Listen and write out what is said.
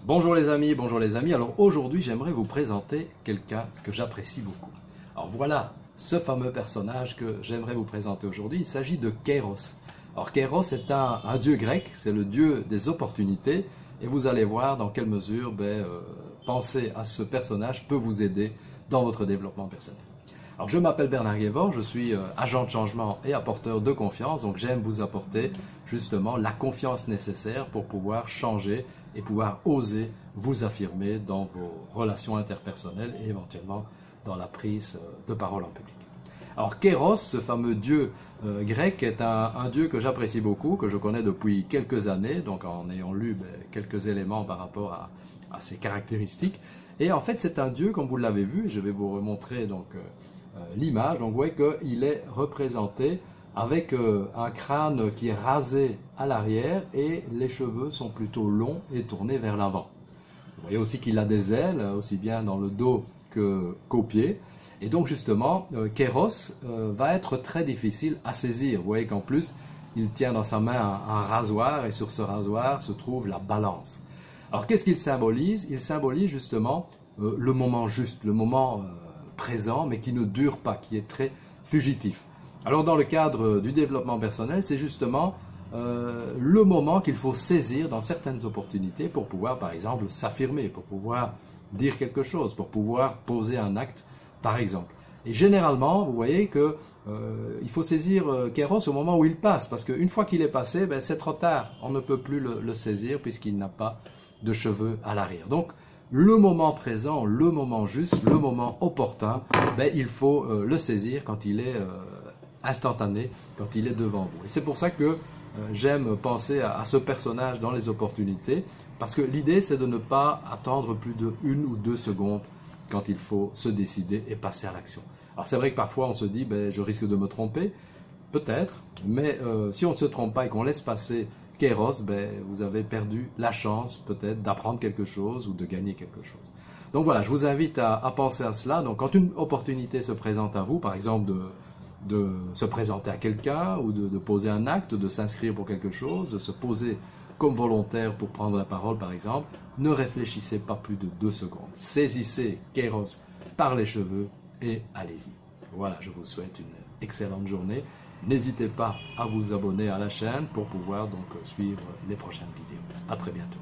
Bonjour les amis, bonjour les amis. Alors aujourd'hui, j'aimerais vous présenter quelqu'un que j'apprécie beaucoup. Alors voilà, ce fameux personnage que j'aimerais vous présenter aujourd'hui, il s'agit de Kéros. Alors Kéros est un dieu grec, c'est le dieu des opportunités, et vous allez voir dans quelle mesure penser à ce personnage peut vous aider dans votre développement personnel. Alors je m'appelle Bernard Guévor, je suis agent de changement et apporteur de confiance, donc j'aime vous apporter justement la confiance nécessaire pour pouvoir changer et pouvoir oser vous affirmer dans vos relations interpersonnelles et éventuellement dans la prise de parole en public. Alors Kéros, ce fameux dieu grec, est un dieu que j'apprécie beaucoup, que je connais depuis quelques années, donc en ayant lu quelques éléments par rapport à ses caractéristiques. Et en fait c'est un dieu, comme vous l'avez vu, je vais vous remontrer donc l'image, donc vous voyez qu'il est représenté avec un crâne qui est rasé à l'arrière et les cheveux sont plutôt longs et tournés vers l'avant. Vous voyez aussi qu'il a des ailes, aussi bien dans le dos qu'aux pieds. Et donc justement, Kéros va être très difficile à saisir. Vous voyez qu'en plus, il tient dans sa main un rasoir et sur ce rasoir se trouve la balance. Alors qu'est-ce qu'il symbolise? Il symbolise justement le moment juste, le moment présent, mais qui ne dure pas, qui est très fugitif. Alors dans le cadre du développement personnel, c'est justement le moment qu'il faut saisir dans certaines opportunités pour pouvoir, par exemple, s'affirmer, pour pouvoir dire quelque chose, pour pouvoir poser un acte, par exemple. Et généralement, vous voyez que il faut saisir Kéros au moment où il passe, parce qu'une fois qu'il est passé, c'est trop tard. On ne peut plus le saisir puisqu'il n'a pas de cheveux à l'arrière. Donc, le moment présent, le moment juste, le moment opportun, il faut le saisir quand il est instantané, quand il est devant vous. Et c'est pour ça que j'aime penser à ce personnage dans les opportunités, parce que l'idée c'est de ne pas attendre plus de 1 ou 2 secondes quand il faut se décider et passer à l'action. Alors c'est vrai que parfois on se dit, je risque de me tromper, peut-être, mais si on ne se trompe pas et qu'on laisse passer Kéros, vous avez perdu la chance peut-être d'apprendre quelque chose ou de gagner quelque chose. Donc voilà, je vous invite à penser à cela. Donc quand une opportunité se présente à vous, par exemple de se présenter à quelqu'un ou de poser un acte, de s'inscrire pour quelque chose, de se poser comme volontaire pour prendre la parole par exemple, ne réfléchissez pas plus de 2 secondes. Saisissez Kéros par les cheveux et allez-y. Voilà, je vous souhaite une excellente journée. N'hésitez pas à vous abonner à la chaîne pour pouvoir donc suivre les prochaines vidéos. À très bientôt.